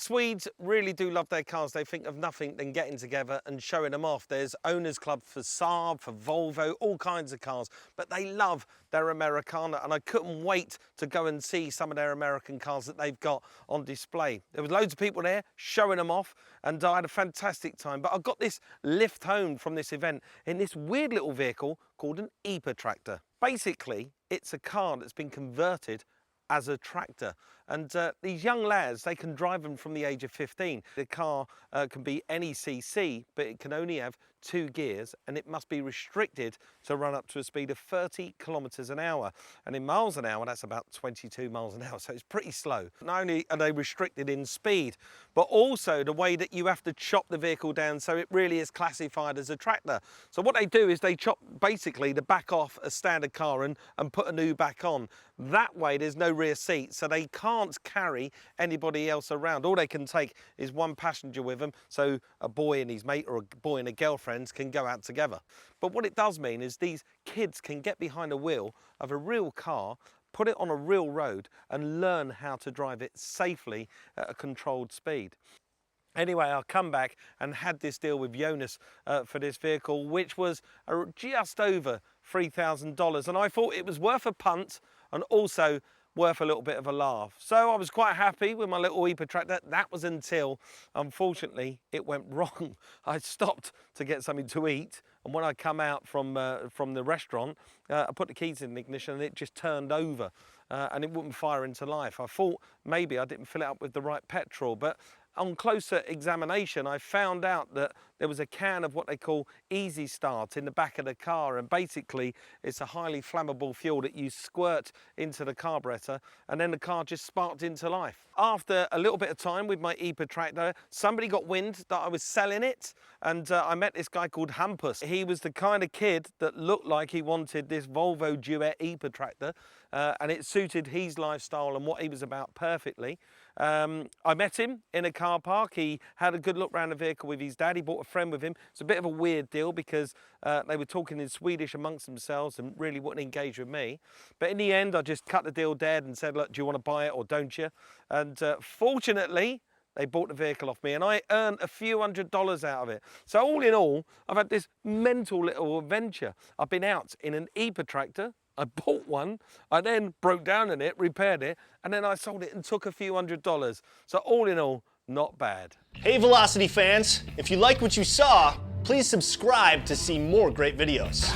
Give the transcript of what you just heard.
Swedes really do love their cars. They think of nothing than getting together and showing them off. There's owners club for Saab, for Volvo, all kinds of cars, but they love their Americana, and I couldn't wait to go and see some of their American cars that they've got on display. There was loads of people there showing them off, and I had a fantastic time. But I got this lift home from this event in this weird little vehicle called an EPA tractor. Basically, it's a car that's been converted as a tractor, and these young lads, they can drive them from the age of 15. The car can be any cc, but it can only have 2 gears, and it must be restricted to run up to a speed of 30 kilometers an hour, and in miles an hour that's about 22 miles an hour, so it's pretty slow. Not only are they restricted in speed, but also the way that you have to chop the vehicle down so it really is classified as a tractor. So what they do is they chop basically the back off a standard car and put a new back on. That way there's no rear seat, so they can't carry anybody else around. All they can take is one passenger with them, so a boy and his mate or a boy and a girlfriend can go out together. But what it does mean is these kids can get behind a wheel of a real car, put it on a real road and learn how to drive it safely at a controlled speed. Anyway, I'll come back and had this deal with Jonas for this vehicle, which was just over $3,000. And I thought it was worth a punt and also worth a little bit of a laugh. So I was quite happy with my little EPA tractor. That was until, unfortunately, it went wrong. I stopped to get something to eat, and when I come out from the restaurant, I put the keys in the ignition and it just turned over and it wouldn't fire into life. I thought maybe I didn't fill it up with the right petrol, but on closer examination, I found out that there was a can of what they call Easy Start in the back of the car, and basically it's a highly flammable fuel that you squirt into the carburetor, and then the car just sparked into life. After a little bit of time with my EPA tractor, somebody got wind that I was selling it, and I met this guy called Hampus. He was the kind of kid that looked like he wanted this Volvo Duet EPA tractor, and it suited his lifestyle and what he was about perfectly. I met him in a car park. He had a good look around the vehicle with his dad. He brought a friend with him. It's a bit of a weird deal because they were talking in Swedish amongst themselves and really wouldn't engage with me. But in the end, I just cut the deal dead and said, look, do you want to buy it or don't you? And fortunately, they bought the vehicle off me and I earned a few $100s out of it. So all in all, I've had this mental little adventure. I've been out in an EPA tractor. I bought one, I then broke down in it, repaired it, and then I sold it and took a few $100s. So all in all, not bad. Hey Velocity fans, if you like what you saw, please subscribe to see more great videos.